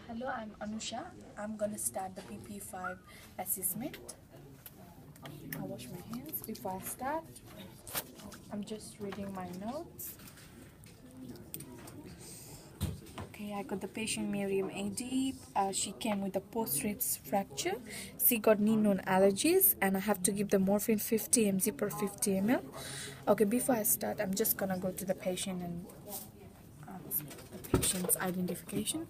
Hello, I'm Anusha. I'm gonna start the PPE5 assessment. I'll wash my hands before I start. I'm just reading my notes. Okay, I got the patient Miriam AD. She came with a post-ribs fracture. She got knee known allergies, and I have to give the morphine 50 mg per 50 ml. Okay, before I start, I'm just gonna go to the patient and ask the patient's identification.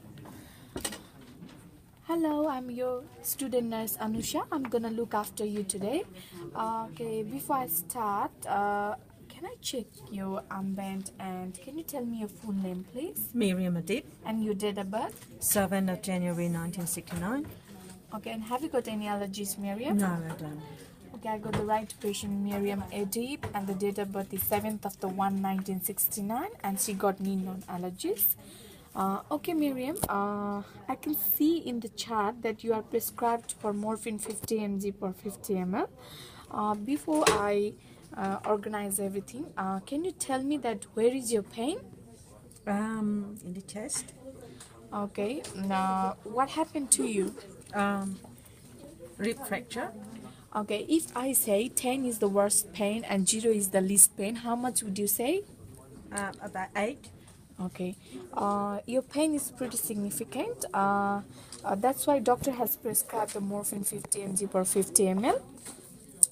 Hello, I'm your student nurse Anusha. I'm gonna look after you today. Okay, before I start, can I check your armband and can you tell me your full name, please? Miriam Adib, And your date of birth? 7th of January 1969. Okay, and have you got any allergies, Miriam? No, I don't. Okay, I got the right patient, Miriam Adib, and the date of birth is 7th of the 1, 1969, and she got knee non-allergies. Okay, Miriam, I can see in the chart that you are prescribed for morphine 50 mg per 50 ml. Before I organize everything, can you tell me that where is your pain? In the chest. Okay, now what happened to you? Rib fracture. Okay, if I say 10 is the worst pain and 0 is the least pain, how much would you say? About 8. Okay, your pain is pretty significant. That's why doctor has prescribed the morphine 50 mg per 50 ml.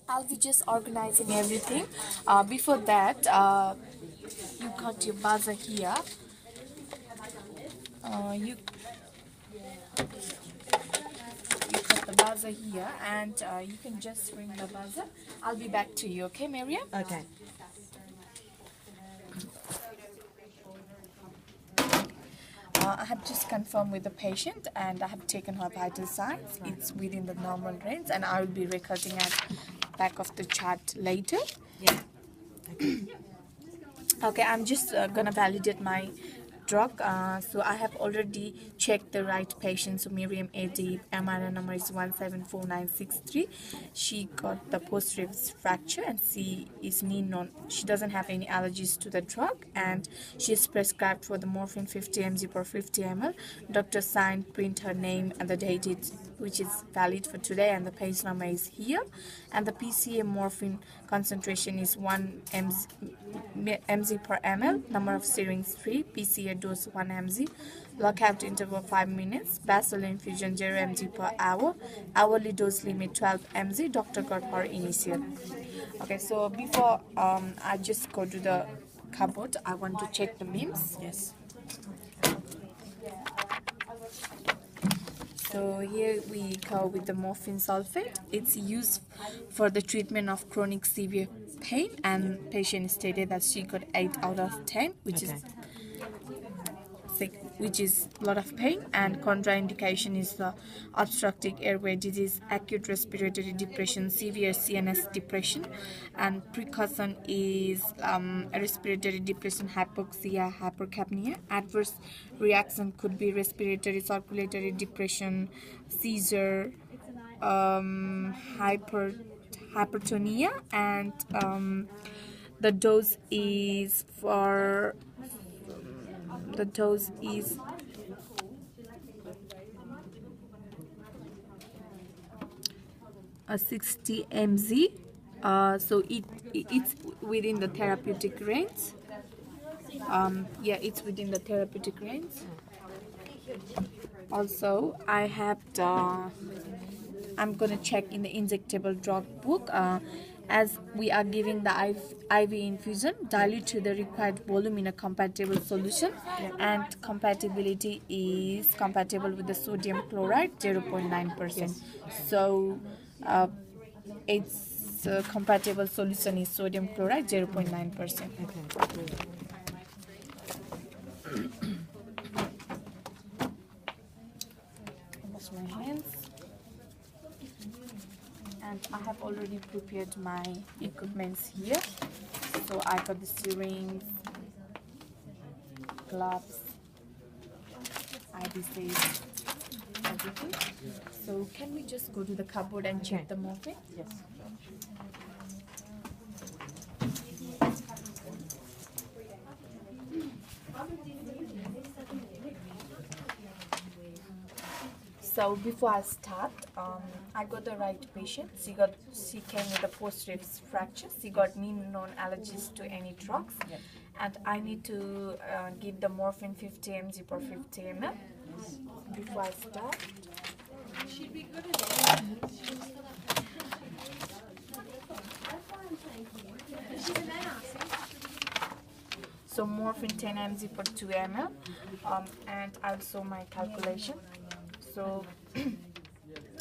I'll be just organizing everything. Before that, you got your buzzer here. You got the buzzer here, and you can just ring the buzzer. I'll be back to you, okay, Miriam? Okay. I have just confirmed with the patient and I have taken her vital signs. It's within the normal range and I will be recording at back of the chart later. Yeah. Okay, I'm just gonna validate my drug. So I have already checked the right patient. So Miriam AD, MRI number is 174963. She got the post ribs fracture and she is knee non. She doesn't have any allergies to the drug and she is prescribed for the morphine 50 mg per 50 ml. Doctor signed, print her name and the date which is valid for today, and the page number is here, and the PCA morphine concentration is 1 mg per ml, number of syringes 3, PCA dose 1 mg, lockout interval 5 minutes, basal infusion 0 mg per hour, hourly dose limit 12 mg. Doctor got her initial. Okay, so before I just go to the cupboard, I want to check the MIMS. Yes. So here we go with the morphine sulfate. It's used for the treatment of chronic severe pain, and patient stated that she got 8 out of 10, which is a lot of pain, and contraindication is the obstructive airway disease, acute respiratory depression, severe CNS depression, and precaution is respiratory depression, hypoxia, hypercapnia. Adverse reaction could be respiratory circulatory depression, seizure, hypertonia, and the dose is 60 mg. So it's within the therapeutic range. Yeah, it's within the therapeutic range. Also, I'm gonna check in the injectable drug book. As we are giving the IV infusion, dilute to the required volume in a compatible solution, and compatibility is compatible with the sodium chloride 0.9%. Yes. So its compatible solution is sodium chloride 0.9%. Okay. Wash my hands. And I have already prepared my equipments here. So I got the syringe, gloves, IBCs, everything. So can we just go to the cupboard and check the morphine? Yes. So before I start, I got the right patient. She came with a post ribs fracture. She got known allergies to any drugs, and I need to give the morphine 50 mg per 50 ml. Before I start, so morphine 10 mg per 2 ml, and also my calculation. So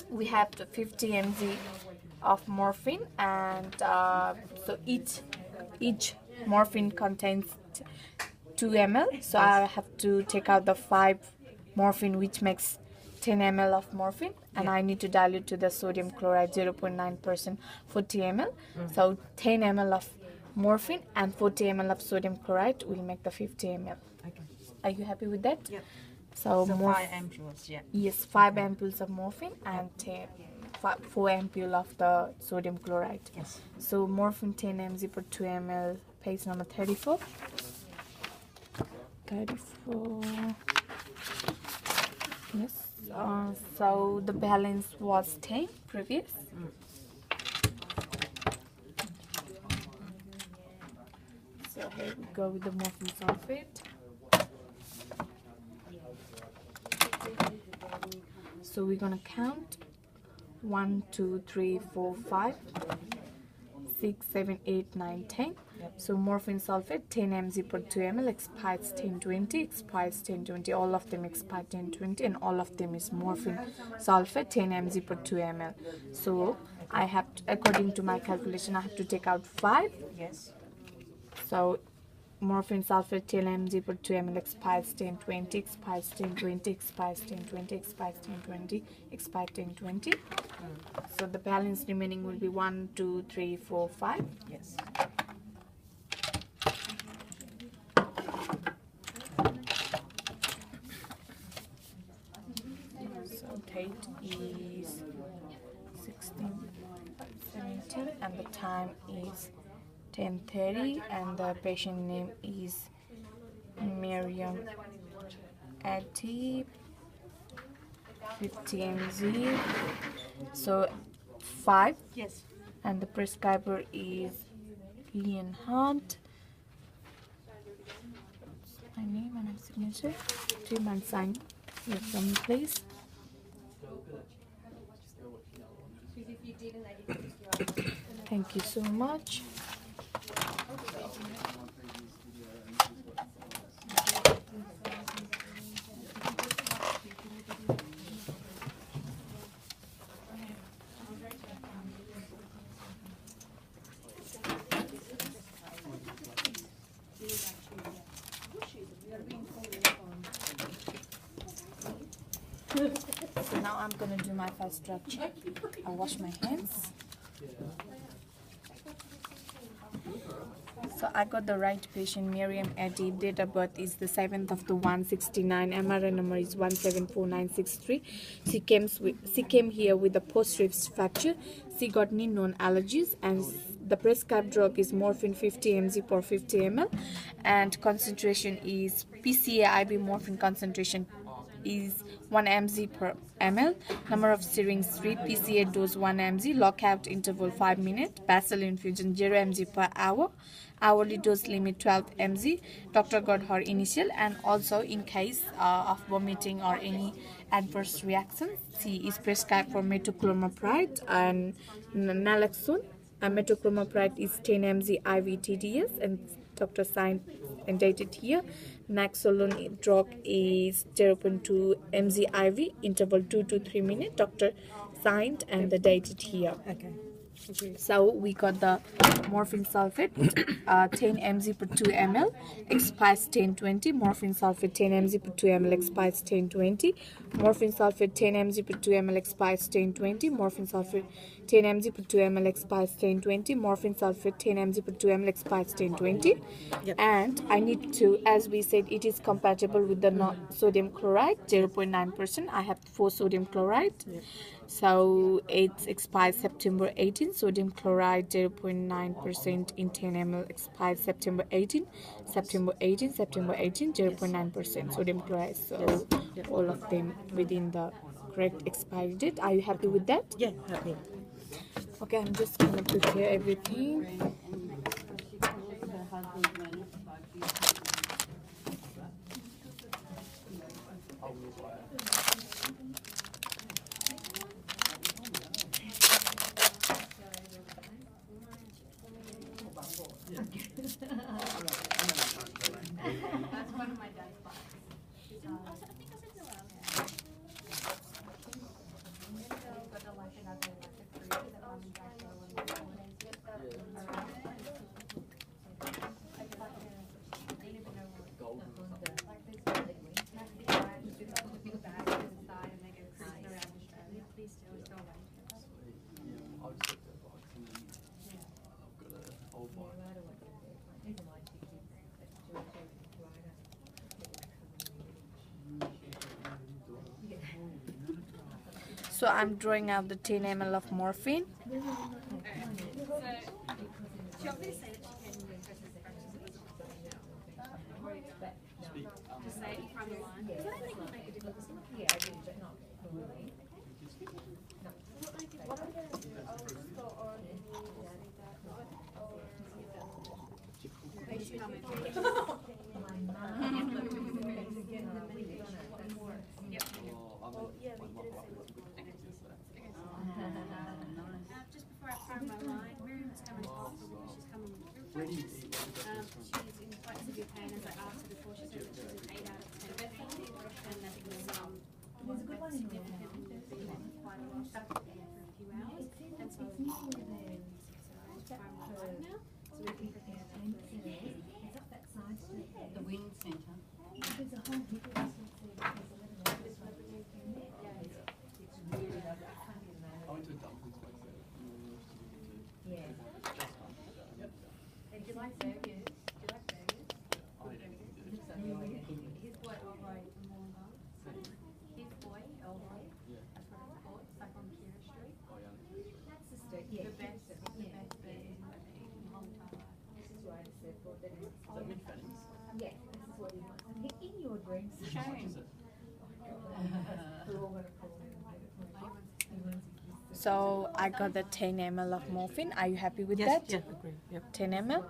we have the 50 mg of morphine, and so each morphine contains 2 ml. So I have to take out the 5 morphine, which makes 10 ml of morphine, and I need to dilute to the sodium chloride 0.9% 40 ml. So 10 ml of morphine and 40 ml of sodium chloride will make the 50 ml. Okay. Are you happy with that? Yep. So, So 5 ampoules, yeah. Yes, 5 ampoules of morphine and 4 ampoules of the sodium chloride. Yes. So morphine 10 mg per 2 ml, page number 34. 34. Yes. So the balance was 10 previous. So here we go with the morphine sulfate. So we're gonna count 1, 2, 3, 4, 5, 6, 7, 8, 9, 10. So morphine sulfate 10 mg per 2 ml expires 1020, expires 1020. All of them expire 1020, and all of them is morphine sulfate 10 mg per 2 ml. So I have to, according to my calculation, I have to take out 5. Yes. So morphine sulfate 10 mg per 2 ml expires 1020, expires 1020, expires 1020, expires 1020, expires 1020. So the balance remaining will be 1, 2, 3, 4, 5. Yes. So date is 16, 17, and the time is 10:30, and the patient name is Miriam Adib, 50 mg. So 5. Yes. And the prescriber is Leon Hunt. My name and signature. 3 months sign here from me, please. Thank you so much. So now I'm gonna do my first drug check. I'll wash my hands. So I got the right patient, Miriam Adib. Date of birth is the 7th of the 169. MRI number is 174963. She came here with a post ribs fracture. She got knee known allergies, and the prescribed drug is morphine 50 mg per 50 ml, and concentration is PCA IV morphine concentration is 1 mg per ml. Number of syringes 3. PCA dose 1 mg. Lockout interval 5 minutes. Basal infusion 0 mg per hour. Hourly dose limit 12 mg. Doctor got her initial, and also in case of vomiting or any adverse reaction, she is prescribed for metoclopramide and naloxone. Metoclopramide is 10 mg IV TDS, and doctor signed and dated here. Naxolone drug is 0.2 mg IV, interval 2 to 3 minutes. Doctor signed and the dated here. Okay. So we got the morphine sulfate 10 mg per 2 ml, expires 1020. Morphine sulfate 10 mg per 2 ml expires 1020. Morphine sulfate 10 mg per 2 ml expires 1020. Morphine sulfate 10 mg per 2 ml expires 1020. Morphine sulfate 10 mg per 2 ml expires 1020. Yep. And I need to, as we said, it is compatible with the sodium chloride 0.9%. I have 4 sodium chloride. Yep. So it expires September 18. Sodium chloride 0.9% in 10 ml expires September 18. September 18, September 18, 0.9% sodium chloride. So Yes. all of them within the correct expiry date. Are you happy with that? Yeah, happy. Okay, I'm just gonna prepare everything. So I'm drawing out the 10 ml of morphine. Just before I found my line, Miriam's coming to hospital because she's coming with she's in quite severe pain. As I asked her before, she said that she's an 8 out of 10 pain, and that it was significant, quite a lot for a few hours. And so I'm find my line now, so we can prepare The wing centre. Do you like burgers? Do you like burgers? His boy Elroy His boy Elroy. That's what it's called. It's like on Kira Street. That's the street. The best burgers in the whole Thapa. This is why I said for that. Yeah, this is what he wants. And in your dreams, Shame. we're all going to call him. So I got the 10 ml of morphine. Are you happy with Yes, that? yeah, agree. Yep. 10 ml.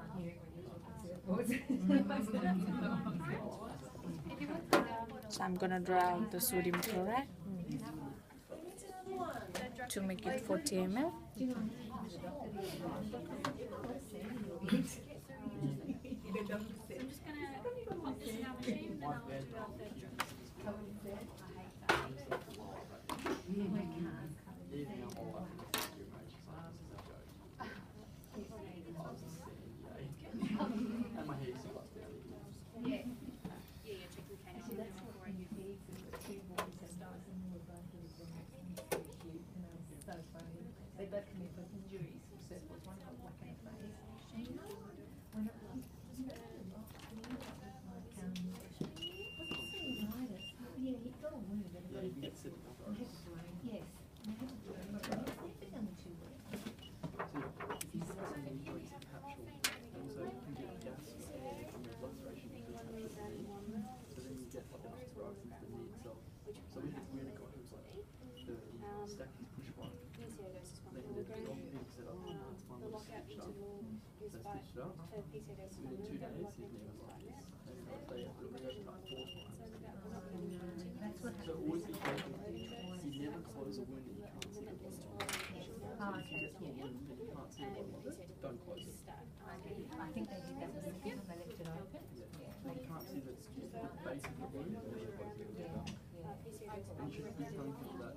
So I'm gonna draw out the sodium chloride to make it 40 ml. I'm just gonna pop this in our machine and then I'll do our third drink. Yeah, checking cancer before I do They both come in with injuries from circles. One got whack in the face. One got yeah, he got a wound and he got a bit. Yes. Yes. And I had to do it. It's been only 2 weeks. The lockout interval is by PCOS is 1 milligram, lockout interval is 5 minutes. That's what So always be careful. You never close a wound that you can't see the blood. So if you get to a wound that you can't see the blood, don't close it. I think they did that with the second they left it open. Yeah. You can't see the base of the wound, never close it. And you should be telling people that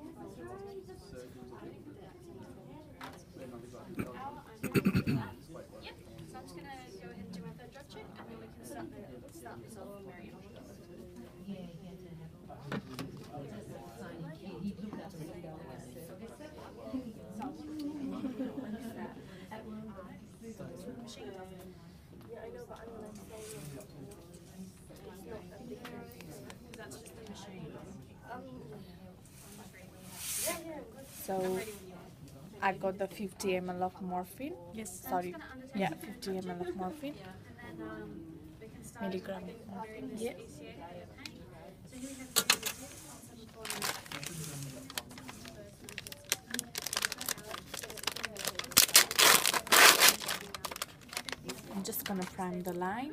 surgeons or people that they're not exactly telling them. Yep, so I'm just going to go ahead and do my third drug check and then we can start this off with Miriam. Yeah, he had to have he looked up and down the service. That's just the machine. So I got the 50 ml of morphine. Yes. Sorry. Yeah, 50 ml of morphine. And then we can start Milligram of preparing morphine. this Yeah. BCA for your pain. So here we have the test on some form. from the line.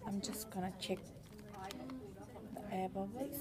I'm just gonna check the air bubbles.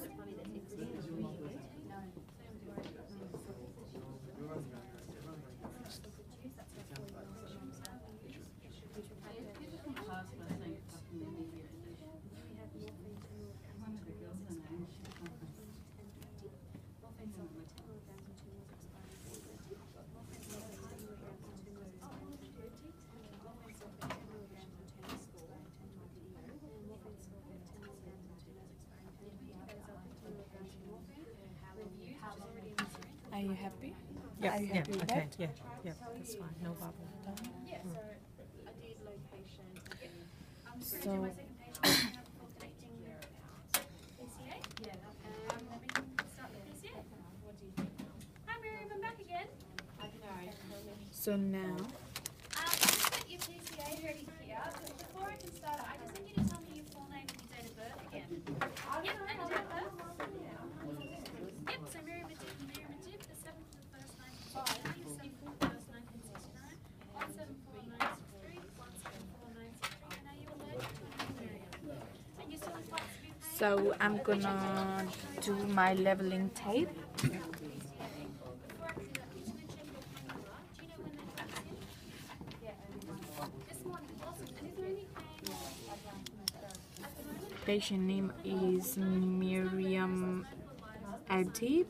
Are you happy? Yeah, Are you yeah, happy with okay, that? yeah, that's fine, no bubble. Yeah, so I did location. I'm just So- going to do my second patient now before connecting PCA. Yeah. We can start the PCA. What do you think? Hi Miriam, I'm back again. So now, Just get your PCA ready here. But before I can start, I just need you to tell me your full name and your date of birth again. Yep, and your date of birth. Yep, so Miriam Adib, the 7th of the 1st, 1969, the 7th of the 1st, 1969, 174963, 174963, and are you allergic to Miriam? And you're still in flight to be paid? so I'm gonna do my leveling tape. Before I do that, I'm just going to check your cannula. Do you know when they dropped in? This morning, awesome. And is there any pain at the moment? Patient name is Miriam Adib.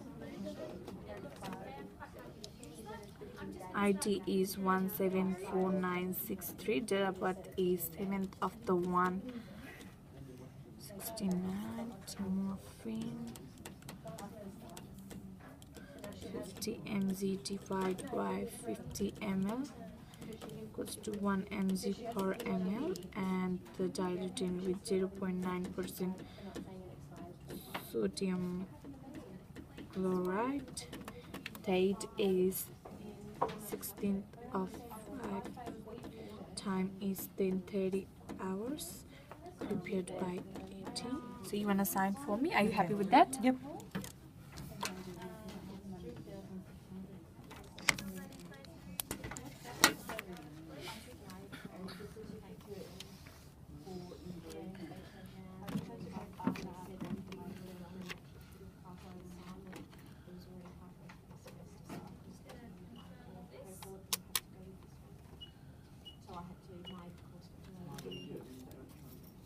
ID is 174963. Date of birth is 7th of the 1 69. Morphine 50 mg divided by 50 ml equals to 1 mg per ml, and the diluting with 0.9% sodium chloride. Date is 16th of 5. Time is 10:30 hours. Prepared by 18. So you wanna sign for me? Are you happy with that? Yep.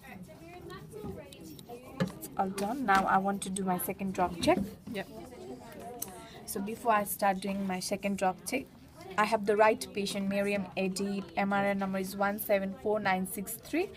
Alright, so Miriam, that's all ready to use. All done. Now I want to do my second drop check. Yep. So before I start doing my second drop check, I have the right patient, Miriam Adib. MRI number is 174963.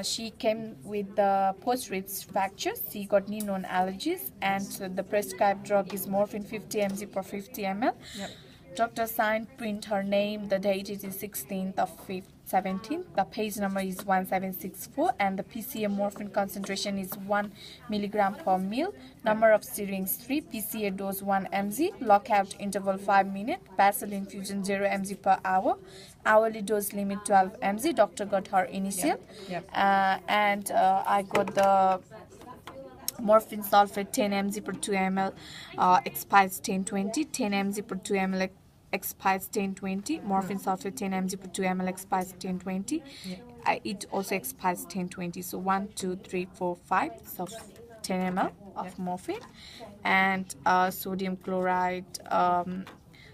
She came with the post-wrist fracture. She got knee known allergies, and the prescribed drug is morphine 50 mg per 50 ml. Yep. Doctor signed, print her name. The date is 16th of 5th, 17th. The page number is 1764, and the PCA morphine concentration is 1 milligram per ml. Number of syringes 3. PCA dose 1 mg. Lockout interval 5 minutes. Basal infusion 0 mg per hour. Hourly dose limit 12 mg. Doctor got her initial, Yep. and I got the morphine sulfate 10 mg per 2 ml, expires 1020. 10 mg per 2 ml expires 1020. Morphine sulfate 10 mg per 2 ml expires 1020. It also expires 1020. So 1 2 3 4 5, so 10 ml of morphine. And sodium chloride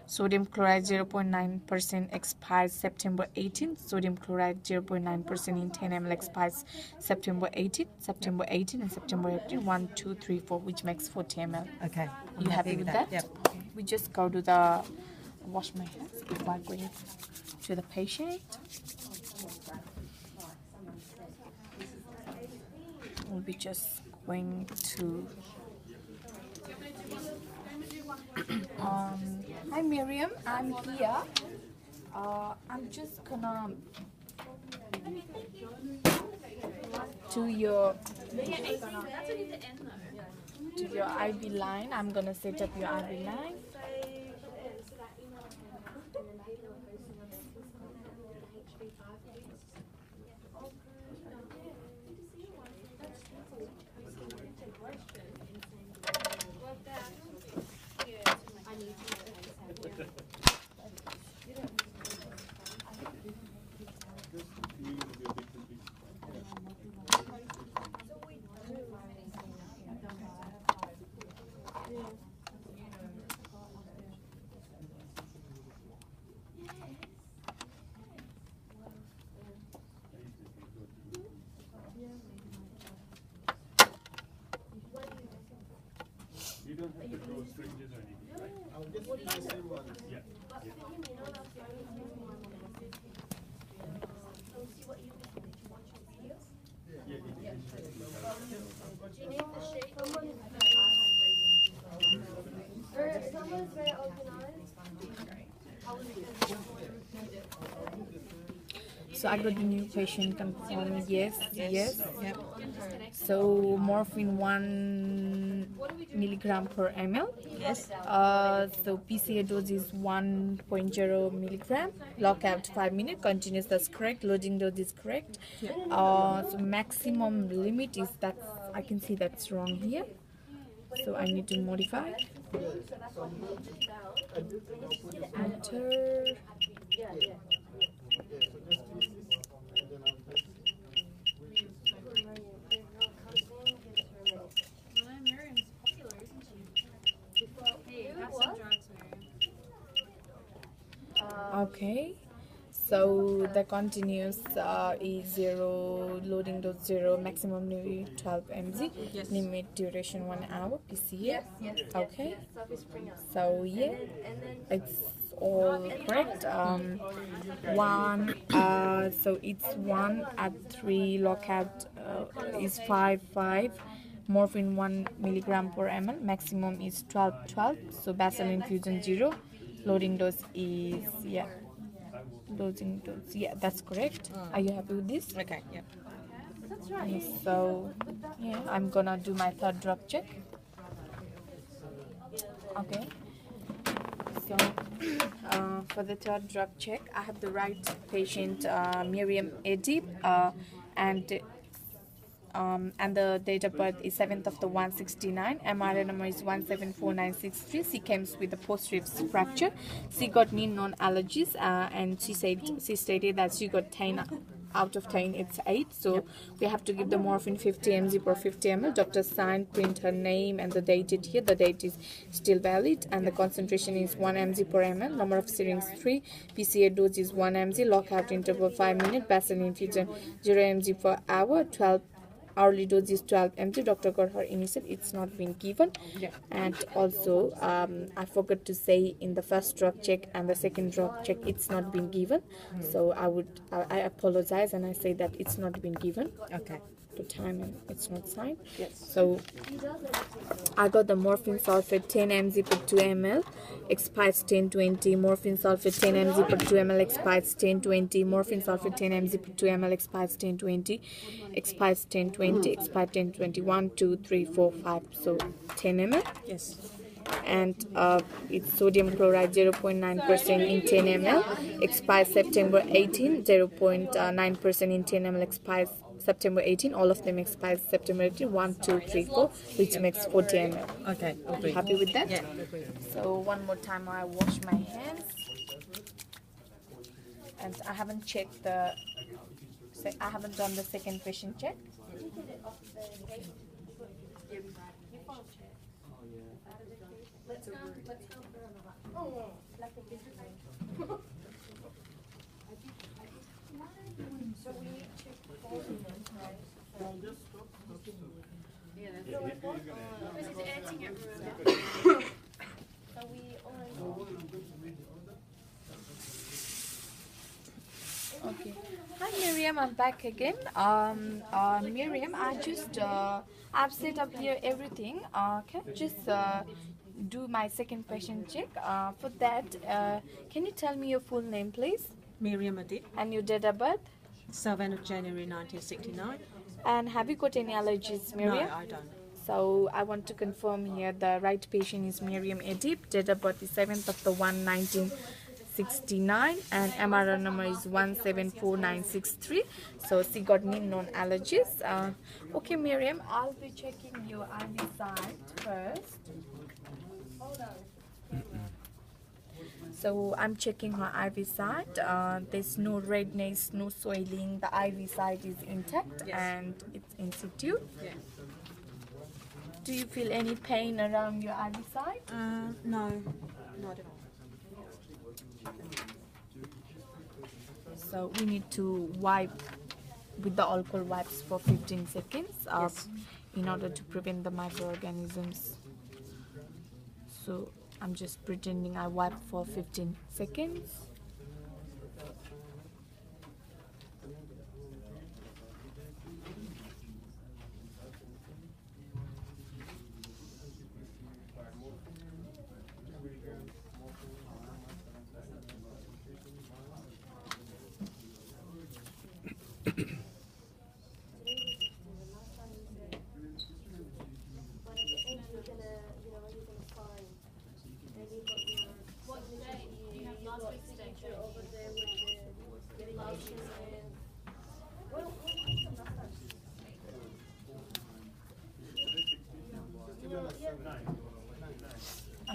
0.9% expires September 18th. Sodium chloride 0.9% in 10 ml expires September 18th, September 18th, and September 18th. 1 2 3 4, which makes 40 ml. Okay. I'm You happy with that? Yep. We just go to the wash my hands before I bring it to the patient. We'll be just going to hi Miriam, I'm here. I'm just gonna do your Yeah, 18, that's only the end though. to your IV line. I'm gonna set up your IV line. You don't have to draw strangers or anything, right? I'll just use the same one. Yeah. So I got the new patient confirmed. Yes. Yep. So morphine 1 milligram per ml. Yes. So PCA dose is 1.0 milligram. Lockout 5 minutes. Continuous, that's correct. Loading dose is correct. So maximum limit is that. I can see that's wrong here. So I need to modify. Enter. Miriam's popular, isn't she? Hey, have some drugs, Miriam. Okay. So the continuous is 0, loading dose 0, maximum limit 12 mg, Yes. limit duration 1 hour, PCA. Okay. So yeah, it's all correct. So it's 1 at 3, lockout is 5. Morphine 1 milligram per ml, maximum is 12. So basal infusion 0, loading dose is loading dose, that's correct. Are you happy with this? Okay. Yep. Yes, so yeah, I'm gonna do my third drug check. Okay, so for the third drug check, I have the right patient, Miriam Adib, and the date of birth is 7th of the 169. MRI number is 174963. She came with a post-ribs fracture. She got mean non-allergies, and she stated that she got 10 out of 10. It's 8. So we have to give the morphine 50 mg per 50 ml. Doctor signed, print her name and the date it here. The date is still valid, and the concentration is 1 mg per ml. Number of syringes 3. PCA dose is 1 mg. Lockout interval 5 minutes. Basal infusion 0 mg per hour. 12 hourly dose is 12 mg. Doctor got her initial. It's not been given. Yeah. And also I forgot to say in the first drug check and the second drug check it's not been given. So I apologize, and I say that it's not been given. Okay. The time and it's not signed. Yes. So I got the morphine sulfate 10 mg per 2 ml, expires 1020. Morphine sulfate 10 mg per 2 ml, expires 1020. Morphine sulfate 10 mg per 2 ml, expires 1020. Expires 1020. Expires 1020. 1, 2, 3, 4, 5. So 10 ml. Yes. And it's sodium chloride 0.9% in 10 ml. Expires September 18. 0.9% in 10 ml. Expires September 18. All of them expires September 18. 1, 2, 3, 4, which makes 40 ml. Okay. Agree. Happy with that? Yeah. Agree. So one more time I wash my hands. And I haven't checked I haven't done the second patient check. This is editing it, remember? Okay. Hi Miriam, I'm back again. Miriam, I've set up here everything. Can I just do my second patient check? For that, can you tell me your full name, please, Miriam Adib, and your date of birth? 7th of January 1969. And have you got any allergies, Miriam? No, I don't. So I want to confirm here the right patient is Miriam Edip, date of birth is 7th of the 1 1969, and MRR number is 1749663. So she got name known allergies. Okay Miriam, I'll be checking your IV side first. So I'm checking her IV side. There's no redness, no swelling. The IV side is intact and it's in situ. Yes. Do you feel any pain around your IV side? No, not at all. So we need to wipe with the alcohol wipes for 15 seconds in order to prevent the microorganisms. So I'm just pretending I wipe for 15 seconds.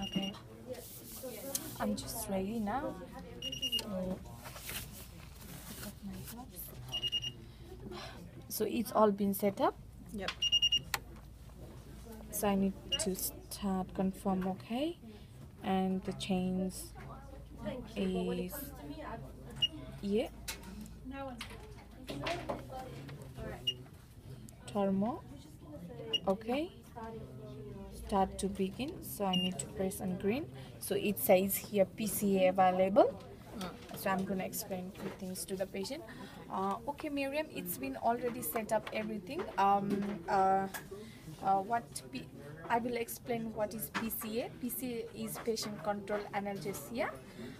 Okay, I'm just ready now. So it's all been set up. Yep. So I need to start confirm, okay? And the chains is yeah. Turmo. Okay. Start to begin. So I need to press on green. So it says here PCA available. So I'm gonna explain few things to the patient. Okay, Miriam, it's been already set up everything. I will explain what is PCA. PCA is patient control analgesia.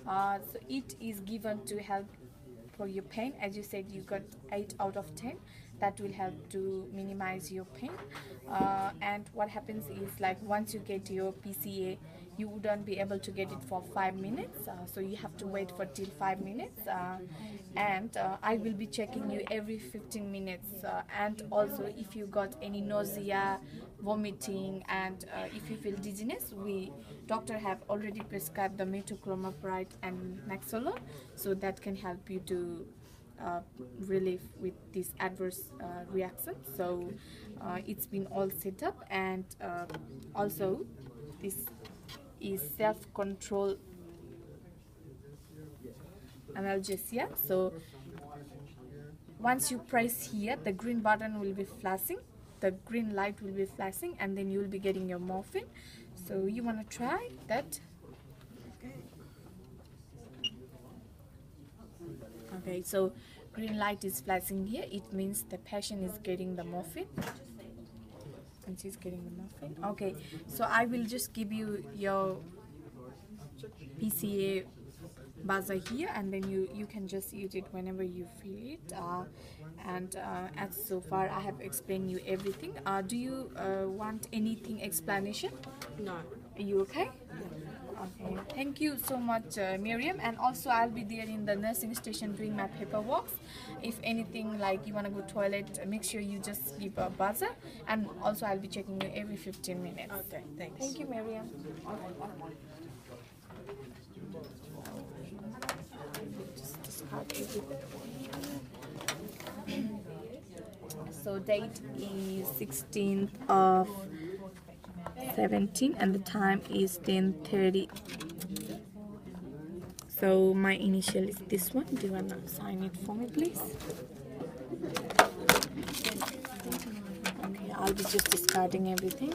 So it is given to help for your pain. As you said, you got 8 out of 10. That will help to minimize your pain. And what happens is, like, once you get your PCA, you wouldn't be able to get it for 5 minutes, so you have to wait for till 5 minutes, and I will be checking you every 15 minutes, and also if you got any nausea, vomiting, and if you feel dizziness, doctor have already prescribed the metoclopramide and Naxolone, so that can help you to relieve with this adverse reaction. So it's been all set up, and also this is self-control analgesia. So once you press here, the green button will be flashing, the green light will be flashing, and then you will be getting your morphine. So you want to try that? Okay, so green light is flashing here, it means the patient is getting the morphine, and she's getting the morphine. Okay, so I will just give you your PCA buzzer here, and then you can just use it whenever you feel it. And as so far I have explained you everything. Do you want anything explanation? No. Are you okay? Okay, thank you so much, Miriam. And also I'll be there in the nursing station doing my paperwork. If anything, like you want to go toilet, make sure you just give a buzzer. And also I'll be checking you every 15 minutes. Okay, thanks. Thank you, Miriam. Just discard everything. So date is 16th of 17 and the time is 10:30. So my initial is this one. Do you want to sign it for me, please? Okay, I'll be just discarding everything.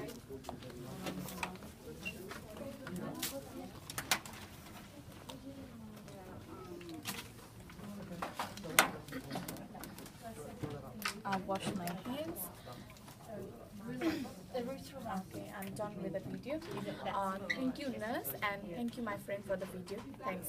I'll wash my hands. Okay, I'm done with the video. Thank you, nurse, and thank you, my friend, for the video. Thanks.